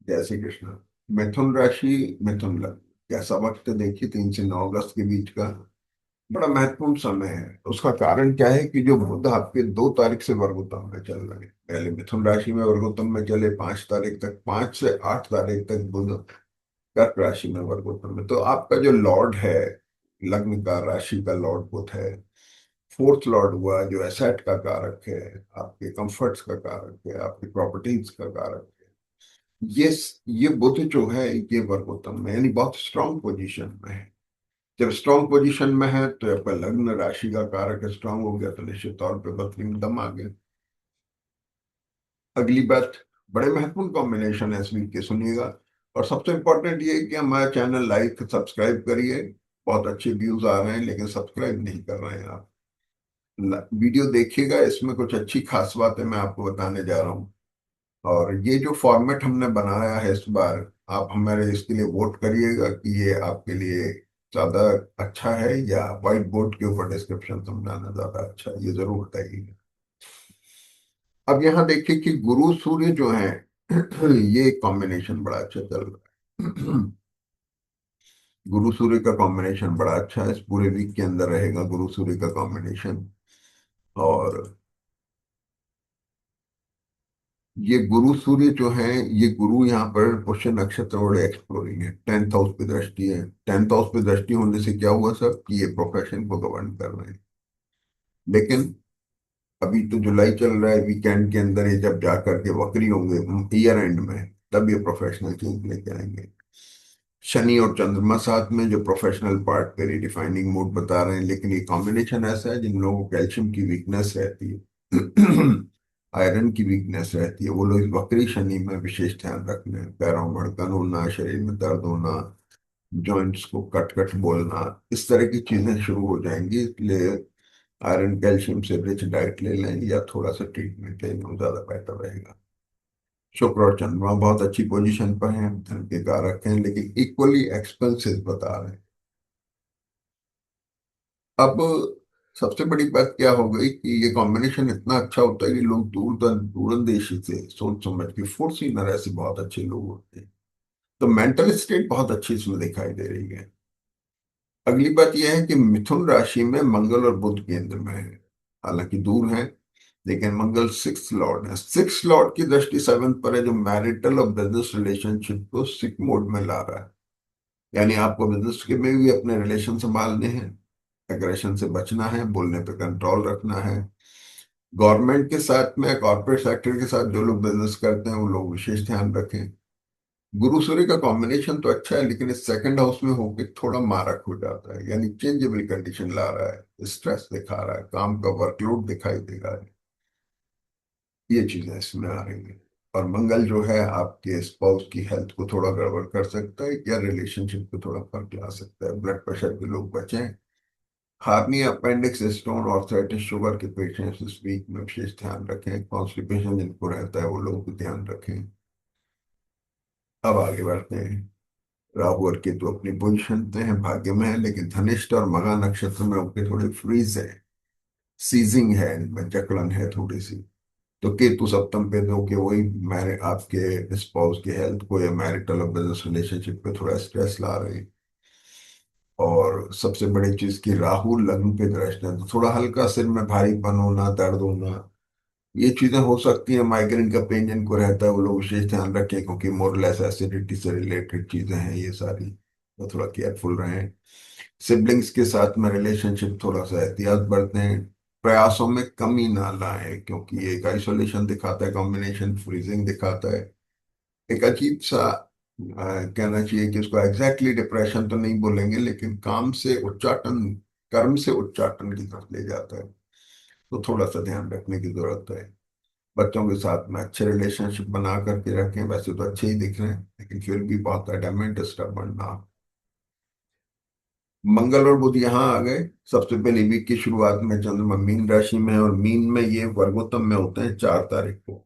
जय श्री कृष्ण। मिथुन राशि, मिथुन लग्न, कैसा वक्त देखिए 3 से 9 अगस्त के बीच का बड़ा महत्वपूर्ण समय है। उसका कारण क्या है कि जो बुध आपके 2 तारीख से वर्गोत्तम में चल रहे हैं। पहले मिथुन राशि में वर्गोत्तम में चले 5 तारीख तक, 5 से 8 तारीख तक बुध कर्क राशि में वर्गोत्तम में। तो आपका जो लॉर्ड है, लग्न का, राशि का लॉर्ड बुध है। फोर्थ लॉर्ड हुआ जो एसेट का कारक है, आपके कंफर्ट्स का कारक है, आपकी प्रॉपर्टीज का कारक है। ये ये बुध जो है ये वर्गोत्तम में, यानी बहुत स्ट्रांग पोजीशन में है। जब स्ट्रांग पोजीशन में है तो आपका लग्न राशि का कारक स्ट्रांग हो गया, तो निश्चित तौर पे बकरी में दम आ गया। अगली बात, बड़े महत्वपूर्ण कॉम्बिनेशन है इस वीक के, सुनिएगा। और सबसे इंपॉर्टेंट ये है कि हमारा चैनल लाइक सब्सक्राइब करिए। बहुत अच्छे व्यूज आ रहे हैं लेकिन सब्सक्राइब नहीं कर रहे हैं आप। वीडियो देखिएगा, इसमें कुछ अच्छी खास बातें मैं आपको बताने जा रहा हूँ। और ये जो फॉर्मेट हमने बनाया है इस बार, आप हमारे इसके लिए वोट करिएगा कि ये आपके लिए ज्यादा अच्छा है या व्हाइट बोर्ड के ऊपर डिस्क्रिप्शन समझाना ज्यादा अच्छा है, ये जरूर बताइएगा। अब यहाँ देखिए कि गुरु सूर्य जो है ये कॉम्बिनेशन बड़ा अच्छा चल रहा है। गुरु सूर्य का कॉम्बिनेशन बड़ा अच्छा है, इस पूरे वीक के अंदर रहेगा गुरु सूर्य का कॉम्बिनेशन। और ये गुरु सूर्य जो है, ये गुरु यहाँ पर पुष्य नक्षत्र बड़े एक्सप्लोरिंग है, 10th हाउस पे दृष्टि है। 10th हाउस पे दृष्टि होने से क्या हुआ सर कि ये प्रोफेशन को गवर्न कर रहे हैं। लेकिन अभी तो जुलाई चल रहा है, वीकेंड के अंदर ये जब जा करके वक्री होंगे ईयर एंड में, तब ये प्रोफेशनल चेंज लेके आएंगे। शनि और चंद्रमा साथ में जो प्रोफेशनल पार्ट पे रिडिफाइनिंग मूड बता रहे हैं। लेकिन ये कॉम्बिनेशन ऐसा है जिन लोगों को कैल्शियम की वीकनेस रहती है, आयरन की वीकनेस रहती है, वो लोग इस वक्री शनि में विशेष ध्यान रखना है। पैरों में धड़कन होना, शरीर में दर्द होना, जॉइंट्स को कट कट बोलना, इस तरह की चीजें शुरू हो जाएंगी। इसलिए आयरन कैल्शियम से रिच डाइट ले लें या थोड़ा सा ट्रीटमेंट लें, वो ज्यादा बेहतर रहेगा। शुक्र और चंद्रमा बहुत अच्छी पोजीशन पर हैं, धन के कारक हैं, लेकिन इक्वली एक्सपेंसिव बता रहे हैं। अब सबसे बड़ी बात क्या हो गई कि ये कॉम्बिनेशन इतना अच्छा होता है कि लोग दूरंदेशी से सोच समझ के, फोर्सिनर ऐसे बहुत अच्छे लोग होते हैं। तो मेंटल स्टेट बहुत अच्छी इसमें दिखाई दे रही है। अगली बात यह है कि मिथुन राशि में मंगल और बुध केंद्र में है। हालांकि दूर है, लेकिन मंगल सिक्स लॉर्ड है। सिक्स लॉर्ड की दृष्टि 7th पर है, जो मैरिटल और बिजनेस रिलेशनशिप को सिक मोड में ला रहा है। यानी आपको बिजनेस के में भी अपने रिलेशन संभालने हैं, एग्रेशन से बचना है, बोलने पे कंट्रोल रखना है। गवर्नमेंट के साथ में, कॉर्पोरेट सेक्टर के साथ जो लोग बिजनेस करते हैं वो लोग विशेष ध्यान रखें। गुरु सूर्य का कॉम्बिनेशन तो अच्छा है, लेकिन इस 2nd हाउस में होकर थोड़ा मारक हो जाता है, यानी चेंजेबल कंडीशन ला रहा है, स्ट्रेस दिखा रहा है, काम का वर्कलोड दिखाई दे रहा है। ये चीजें इसमें आ रही हैं। और मंगल जो है आपके स्पाउस की हेल्थ को थोड़ा गड़बड़ कर सकता है, या रिलेशनशिप को थोड़ा फर्क ला सकता है। ब्लड प्रेशर के लोग बचें। Hernia, appendix, stone, arthritis, sugar के पेशेंट्स इस वीक में विशेष ध्यान रखें। कॉन्स्टिपेशन जिनको रहता है वो लोग भी ध्यान रखें। अब आगे बढ़ते हैं। राहु और केतु अपनी पोजिशन पे हैं, भाग्य में है, लेकिन धनिष्ठ और मघा नक्षत्र में उनके थोड़े फ्रीज है, सीजिंग है, इनमें जकड़न है थोड़ी सी। तो केतु सप्तम पे दो कि वही मैंने आपके स्पाउस की हेल्थ को या मैरिटल और बिजनेस रिलेशनशिप पे थोड़ा स्ट्रेस ला रहे हैं। और सबसे बड़ी चीज की राहु लग्न पे दृष्टि है, तो थोड़ा हल्का सिर में भारीपन होना, दर्द होना, ये चीजें हो सकती हैं। माइग्रेन का पेन जिनको रहता है वो लोग विशेष ध्यान रखें, क्योंकि मोरलेस एसिडिटी से रिलेटेड चीजें हैं ये सारी, तो थोड़ा केयरफुल रहें। सिबलिंग्स के साथ में रिलेशनशिप थोड़ा सा एहतियात बरतें। प्रयासों में कमी ना लाएं, क्योंकि ये एक आइसोलेशन दिखाता है, कॉम्बिनेशन फ्रीजिंग दिखाता है। एक अजीब सा कहना चाहिए कि उसको एग्जैक्टली डिप्रेशन तो नहीं बोलेंगे, लेकिन काम से उच्चाटन, कर्म से उच्चाटन की तरफ ले जाता है। तो थोड़ा सा ध्यान रखने की जरूरत है। बच्चों के साथ में अच्छे रिलेशनशिप बना करके रखें। वैसे तो अच्छे ही दिख रहे हैं, लेकिन फिर भी बहुत एडमेंट डिस्टर्बेंस ना हो। मंगल और बुध यहाँ आ गए। सबसे पहले वीक की शुरुआत में चंद्रमा मीन राशि में है, और मीन में ये वर्गोत्तम में होते हैं 4 तारीख को।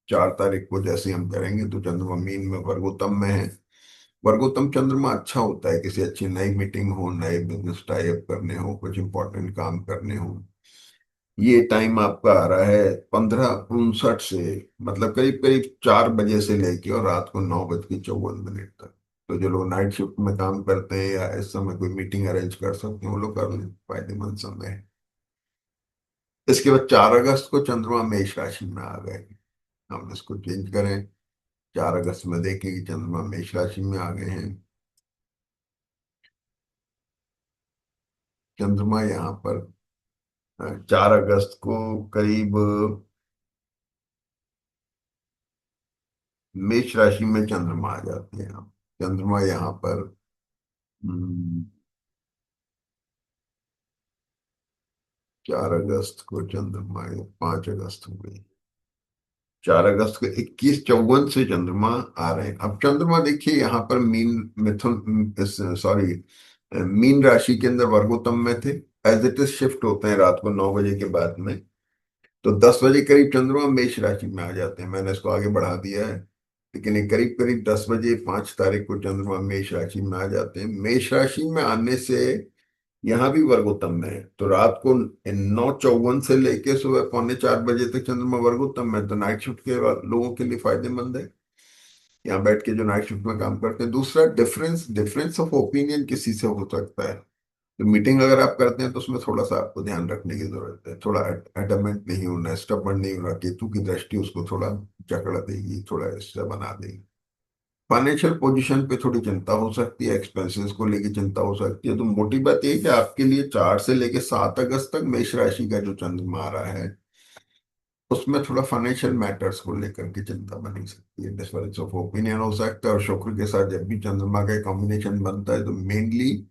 4 तारीख को जैसे हम करेंगे तो चंद्रमा मीन में वर्गोत्तम में है। वर्गोत्तम चंद्रमा अच्छा होता है, किसी अच्छी नई मीटिंग हो, नए बिजनेस टाई अप करने हो, कुछ इंपॉर्टेंट काम करने हो, ये टाइम आपका आ रहा है 15:59 से, मतलब करीब करीब 4 बजे से लेके और रात को 9:54 तक। तो जो लोग नाइट शिफ्ट में काम करते हैं या इस समय कोई मीटिंग अरेंज कर सकते हैं वो लोग कर लें, फायदेमंद समय है। इसके बाद 4 अगस्त को चंद्रमा मेष राशि में आ गए। हम इसको चेंज करें, 4 अगस्त में देखें कि चंद्रमा मेष राशि में आ गए हैं। चंद्रमा यहाँ पर 4 अगस्त को करीब मेष राशि में चंद्रमा आ जाते हैं। चंद्रमा यहाँ पर 4 अगस्त को चंद्रमा, 5 अगस्त हो गई, 4 अगस्त को 21:54 से चंद्रमा आ रहे हैं। अब चंद्रमा देखिए यहाँ पर मीन मिथुन, सॉरी, मीन राशि के अंदर वर्गोत्तम में थे। एज इट इज शिफ्ट होते हैं रात को 9 बजे के बाद में। तो 10 बजे करीब चंद्रमा मेष राशि में आ जाते हैं, मैंने इसको आगे बढ़ा दिया है। लेकिन ये करीब करीब 10 बजे 5 तारीख को चंद्रमा मेष राशि में आ जाते हैं। मेष राशि में आने से यहाँ भी वर्गोत्तम में है, तो रात को 9:54 से लेके सुबह 3:45 तक चंद्रमा वर्गोत्तम में, तो नाइट शिफ्ट के लोगों के लिए फायदेमंद है, यहाँ बैठ के जो नाइट शिफ्ट में काम करते हैं। दूसरा, डिफरेंस डिफरेंस ऑफ ओपिनियन किसी से हो सकता है। तो मीटिंग अगर आप करते हैं तो उसमें थोड़ा सा आपको ध्यान रखने की जरूरत है, थोड़ा एडमेंट नहीं होना, स्टबर्न नहीं होना। केतु की दृष्टि उसको थोड़ा जकड़ देगी, थोड़ा ऐसा बना देगी। फाइनेंशियल पोजीशन पे थोड़ी चिंता हो सकती है, एक्सपेंसेस को लेके चिंता हो सकती है। तो मोटी बात ये है कि आपके लिए 4 से लेके 7 अगस्त तक मेष राशि का जो चंद्रमा आ रहा है उसमें थोड़ा फाइनेंशियल मैटर्स को लेकर के चिंता बनी सकती है, डिफरेंस ऑफ ओपिनियन हो सकता है। और शुक्र के साथ जब भी चंद्रमा का कॉम्बिनेशन बनता है तो मेनली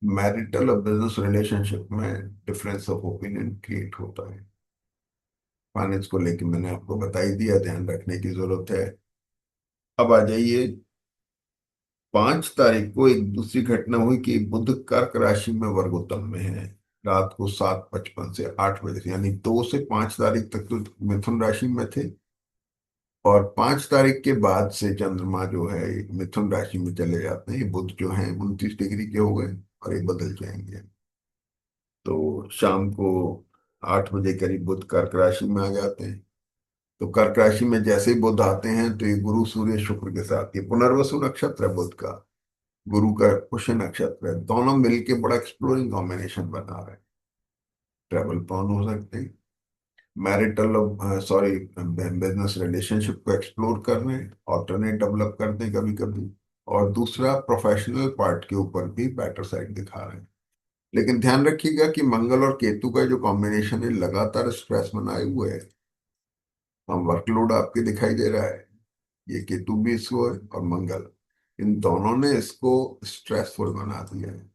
मैरिटल और बिजनेस रिलेशनशिप में डिफरेंस ऑफ ओपिनियन क्रिएट होता है। फाइनेंस को लेके मैंने आपको बता ही दिया, ध्यान रखने की जरूरत है। अब आ जाइए, 5 तारीख को एक दूसरी घटना हुई कि बुध कर्क राशि में वर्गोत्तम में है। रात को 7:55 से 8 बजे से, यानी 2 से 5 तारीख तक तो मिथुन राशि में थे। और 5 तारीख के बाद से चंद्रमा जो है मिथुन राशि में चले जाते हैं। ये बुध जो है 29 डिग्री के हो गए और ये बदल जाएंगे। तो शाम को 8 बजे करीब बुध कर्क राशि में आ जाते हैं। तो कर्क राशि में जैसे ही बुध आते हैं तो ये गुरु सूर्य शुक्र के साथ, ये पुनर्वसु नक्षत्र है बुध का, गुरु का पुष्य नक्षत्र है, दोनों मिलके बड़ा एक्सप्लोरिंग कॉम्बिनेशन बना रहे हैं। ट्रेवल प्लान हो सकते हैं, मैरिटल, सॉरी, बिजनेस रिलेशनशिप को एक्सप्लोर कर रहे हैं, ऑल्टरनेट डेवलप करते हैं कभी कभी। और दूसरा, प्रोफेशनल पार्ट के ऊपर भी बेटर साइड दिखा रहे हैं। लेकिन ध्यान रखिएगा कि मंगल और केतु का जो कॉम्बिनेशन है लगातार स्ट्रेस बनाए हुए है। हम वर्कलोड आपके दिखाई दे रहा है, ये केतु भी इसको है और मंगल, इन दोनों ने इसको स्ट्रेसफुल बना दिया है।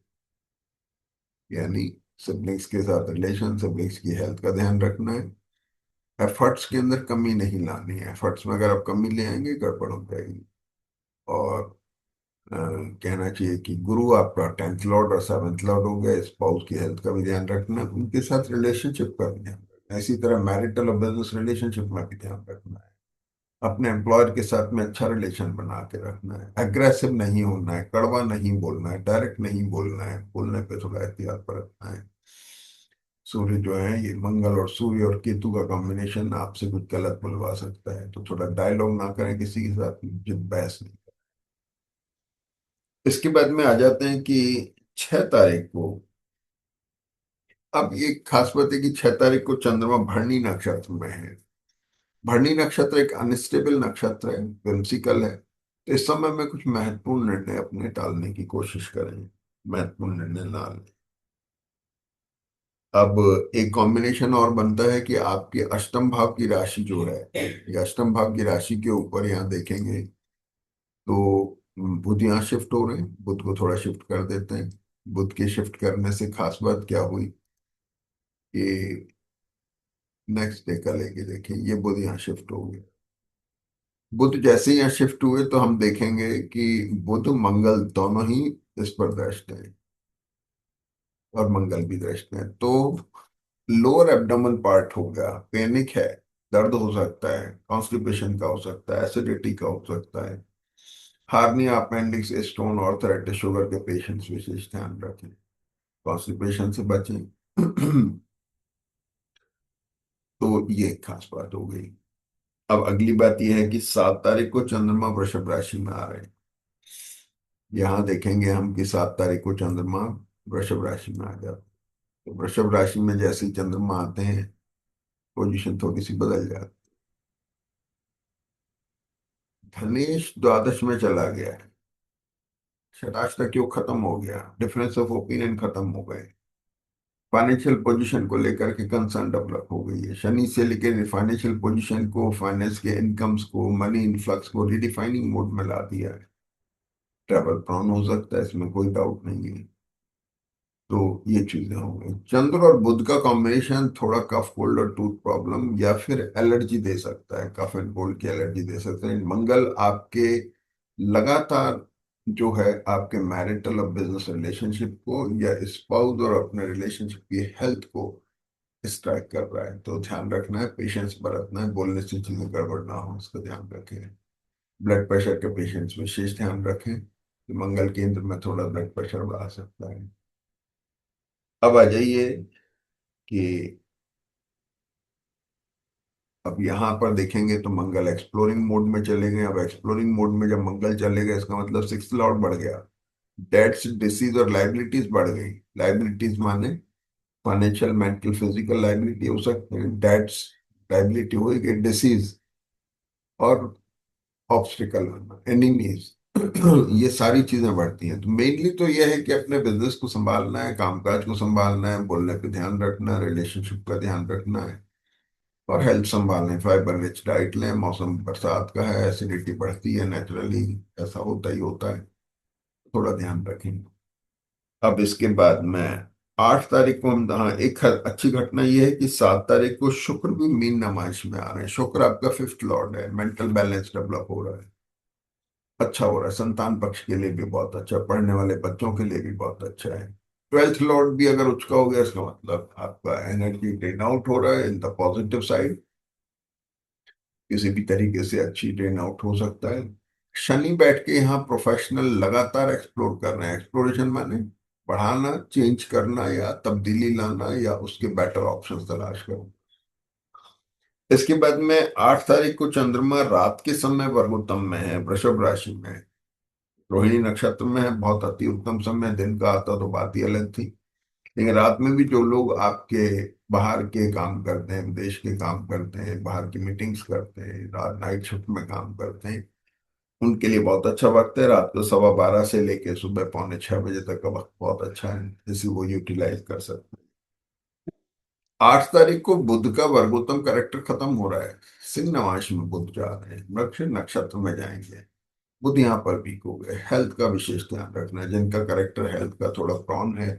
यानी सिबलिंग्स के साथ रिलेशन, सिबलिंग्स की हेल्थ का ध्यान रखना है। एफर्ट्स के अंदर कमी नहीं लानी है, एफर्ट्स में अगर आप कमी ले आएंगे गड़बड़ हो जाएगी। और कहना चाहिए कि गुरु आपका 10th लॉर्ड और 7th लॉर्ड हो गया, स्पाउस की हेल्थ का भी ध्यान रखना है, उनके साथ रिलेशनशिप का भी ध्यान रखना है। इसी तरह मैरिटल और बिजनेस रिलेशनशिप में भी ध्यान रखना है। अपने एम्प्लॉयर के साथ में अच्छा रिलेशन बना के रखना है, अग्रेसिव नहीं होना है, कड़वा नहीं बोलना है, डायरेक्ट नहीं बोलना है, बोलने पे थोड़ा एहतियात बरतना है। सूर्य जो है ये मंगल और सूर्य और केतु का कॉम्बिनेशन आपसे कुछ गलत बुलवा सकता है, तो थोड़ा डायलॉग ना करें किसी के साथ, जिद बहस नहीं। इसके बाद में आ जाते हैं कि 6 तारीख को, अब ये खास बात है कि 6 तारीख को चंद्रमा भरणी नक्षत्र में है। भरणी नक्षत्र एक अनस्टेबल नक्षत्र है, whimsical है। तो इस समय में कुछ महत्वपूर्ण निर्णय अपने टालने की कोशिश करें, महत्वपूर्ण निर्णय ना लें। अब एक कॉम्बिनेशन और बनता है कि आपके अष्टम भाव की राशि जो है, ये अष्टम भाव की राशि के ऊपर यहाँ देखेंगे तो बुध यहाँ शिफ्ट हो रहे हैं, बुध को थोड़ा शिफ्ट कर देते हैं। बुध के शिफ्ट करने से खास बात क्या हुई कि नेक्स्ट डे का लेके देखें, ये बुध यहाँ शिफ्ट हो गया। बुध जैसे ही यहाँ शिफ्ट हुए तो हम देखेंगे कि बुध मंगल दोनों ही इस पर दृष्ट है और मंगल भी दृष्ट है। तो लोअर एब्डोमेन पार्ट हो गया, पेनिक है, दर्द हो सकता है, कॉन्स्टिपेशन का हो सकता है, एसिडिटी का हो सकता है, hernia, appendix, stone, arthritis, sugar के पेशेंट्स विशेष ध्यान रखें, कॉन्स्टिपेशन से बचें। तो ये एक खास बात हो गई। अब अगली बात यह है कि 7 तारीख को चंद्रमा वृषभ राशि में आ रहे हैं। यहाँ देखेंगे हम कि 7 तारीख को चंद्रमा वृषभ राशि में आ जाता है। तो वृषभ राशि में जैसे ही चंद्रमा आते हैं, पोजीशन थोड़ी सी बदल जाती है। धनेश द्वादश में चला गया है। षटाष्टक योग खत्म हो गया, डिफरेंस ऑफ ओपिनियन खत्म हो गए। फाइनेंशियल पोजीशन को लेकर के कंसर्न डेवलप हो गई है। शनि से लेकर फाइनेंशियल पोजीशन को, फाइनेंस के इनकम्स को, मनी इन्फ्लक्स को रिडिफाइनिंग मोड में ला दिया है। ट्रैवल प्लान हो सकता है, इसमें कोई डाउट नहीं है। तो ये चीजें होंगी। चंद्र और बुध का कॉम्बिनेशन थोड़ा कफ, कोल्ड और टूथ प्रॉब्लम या फिर एलर्जी दे सकता है। कफ एंड कोल्ड की एलर्जी दे सकता है। मंगल आपके लगातार जो है आपके मैरिटल और बिजनेस रिलेशनशिप को या स्पाउस और अपने रिलेशनशिप की हेल्थ को स्ट्राइक कर रहा है। तो ध्यान रखना है, पेशेंस बरतना है, बोलने से चीजें गड़बड़ ना हो, इसका ध्यान रखें। ब्लड प्रेशर के पेशेंट्स विशेष ध्यान रखें कि मंगल केंद्र में थोड़ा ब्लड प्रेशर बढ़ा सकता है। अब आ जाइए कि अब यहाँ पर देखेंगे तो मंगल एक्सप्लोरिंग मोड में चले गए। अब एक्सप्लोरिंग मोड में जब मंगल चले गए, इसका मतलब सिक्स्थ लॉर्ड बढ़ गया। डेट्स, डिसीज और लाइबिलिटीज बढ़ गई। लाइबिलिटीज माने फाइनेंशियल, मेंटल, फिजिकल लाइबिलिटी हो सकते हैं। डेट्स लाइबिलिटी होगी, डिसीज और ऑब्स्टिकल, एनिमीज ये सारी चीजें बढ़ती हैं। तो मेनली तो यह है कि अपने बिजनेस को संभालना है, कामकाज को संभालना है, बोलने पे ध्यान रखना है, रिलेशनशिप का ध्यान रखना है और हेल्थ संभालना है। फाइबर रिच डाइट लें। मौसम बरसात का है, एसिडिटी बढ़ती है नेचुरली, ऐसा होता ही होता है, थोड़ा ध्यान रखें। अब इसके बाद में 8 तारीख को हम, हाँ, एक अच्छी घटना यह है कि 7 तारीख को शुक्र भी मीन राशि में आ रहे हैं। शुक्र आपका फिफ्थ लॉर्ड है। मेंटल बैलेंस डेवलप हो रहा है, अच्छा हो रहा है। संतान पक्ष के लिए भी बहुत अच्छा, पढ़ने वाले बच्चों के लिए भी बहुत अच्छा है। ट्वेल्थ लॉर्ड भी अगर उचका हो गया, इसका मतलब आपका एनर्जी ड्रेन आउट हो रहा है इन द पॉजिटिव साइड। किसी भी तरीके से अच्छी ड्रेन आउट हो सकता है। शनि बैठ के यहाँ प्रोफेशनल लगातार एक्सप्लोर कर रहे हैं। एक्सप्लोरेशन माने बढ़ाना, चेंज करना या तब्दीली लाना या उसके बेटर ऑप्शन तलाश करना। इसके बाद में 8 तारीख को चंद्रमा रात के समय वर्गोत्तम में है, वृषभ राशि में है। रोहिणी नक्षत्र में है, बहुत अति उत्तम समय। दिन का आता तो बात ही अलग थी। लेकिन रात में भी जो लोग आपके बाहर के काम करते हैं, विदेश के काम करते हैं, बाहर की मीटिंग्स करते हैं, रात नाइट शिफ्ट में काम करते हैं, उनके लिए बहुत अच्छा वक्त है। रात को 12:15 से लेकर सुबह 5:45 तक का वक्त बहुत अच्छा है, जिसे वो यूटिलाइज कर सकते हैं। 8 तारीख को बुध का वर्गोत्तम करेक्टर खत्म हो रहा है। सिंह नवांश में बुध जा रहे हैं, वृक्ष नक्षत्र में जाएंगे। बुध यहाँ पर वीक हो गए। हेल्थ का विशेष ध्यान रखना है। जिनका करेक्टर हेल्थ का थोड़ा प्रॉन है,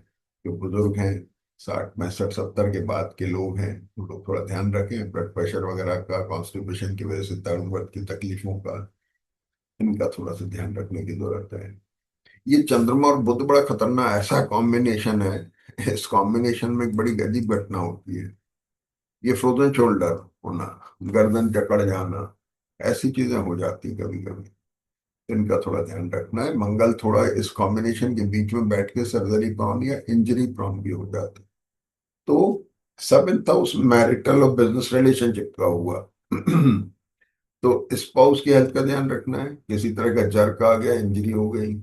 जो बुजुर्ग हैं, 60, 65, 70 के बाद के लोग हैं, वो लोग थोड़ा ध्यान रखें। ब्लड प्रेशर वगैरह का, कॉन्स्टिपेशन की वजह से तरण वर्ग की तकलीफों का, इनका थोड़ा सा ध्यान रखने की जरूरत है। ये चंद्रमा और बुध बड़ा खतरनाक ऐसा कॉम्बिनेशन है। इस कॉम्बिनेशन में एक बड़ी गजीब घटना होती है। ये फ्रोजन शोल्डर होना, गर्दन जकड़ जाना, ऐसी चीजें हो जाती कभी कभी। इनका थोड़ा ध्यान रखना है। मंगल थोड़ा इस कॉम्बिनेशन के बीच में बैठ के सर्जरी प्रॉन या इंजरी प्रॉन भी हो जाता है। तो सब इतना उस मैरिटल और बिजनेस रिलेशनशिप का हुआ। तो स्पाउस की हेल्थ का ध्यान रखना है। किसी तरह का जर्क आ गया, इंजरी हो गई।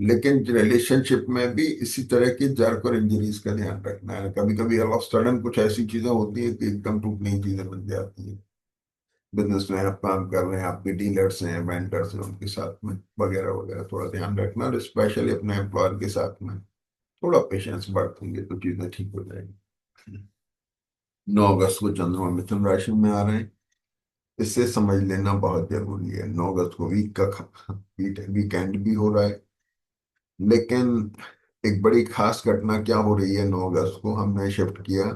लेकिन रिलेशनशिप में भी इसी तरह की जर्क और इंजरीज का ध्यान रखना है। कभी कभी ऑल ऑफ सडन कुछ ऐसी चीजें होती है कि एकदम टूटने की चीजें बन जाती है। बिजनेस में आप काम कर रहे हैं, आपके डीलर्स हैं, वेंडर्स हैं, उनके साथ में वगैरह वगैरह थोड़ा ध्यान रखना। और स्पेशली अपने एम्प्लॉयर के साथ में थोड़ा पेशेंस बरतेंगे तो चीजें ठीक हो जाएंगी। 9 अगस्त को चंद्रमा मिथुन राशि में आ रहे हैं। इससे समझ लेना बहुत जरूरी है। 9 अगस्त को वीकेंड भी हो रहा है। लेकिन एक बड़ी खास घटना क्या हो रही है, 9 अगस्त को हमने शिफ्ट किया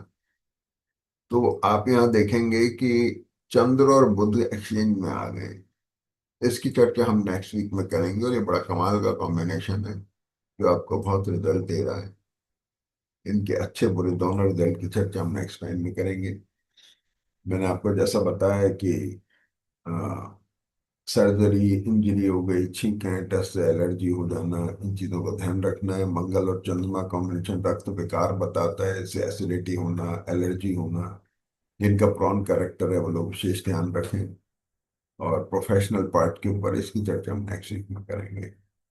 तो आप यहाँ देखेंगे कि चंद्र और बुध एक्सचेंज में आ गए। इसकी चर्चा हम नेक्स्ट वीक में करेंगे और ये बड़ा कमाल का कॉम्बिनेशन है जो आपको बहुत रिजल्ट दे रहा है। इनके अच्छे बुरे दोनों रिजल्ट की चर्चा हम नेक्स्ट टाइम में करेंगे। मैंने आपको जैसा बताया कि सर्जरी, इंजरी हो गई, छींकें, टस से एलर्जी हो जाना, इन चीज़ों का ध्यान रखना है। मंगल और चंद्रमा कॉम्बिनेशन रक्त विकार बताता है, इससे एसिडिटी होना, एलर्जी होना, जिनका प्रॉन कैरेक्टर है वो लोग विशेष ध्यान रखें। और प्रोफेशनल पार्ट के ऊपर इसकी चर्चा हम नेक्स्ट वीक में करेंगे।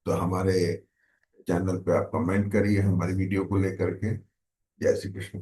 तो हमारे चैनल पे आप कमेंट करिए हमारी वीडियो को लेकर के। जय श्री कृष्ण।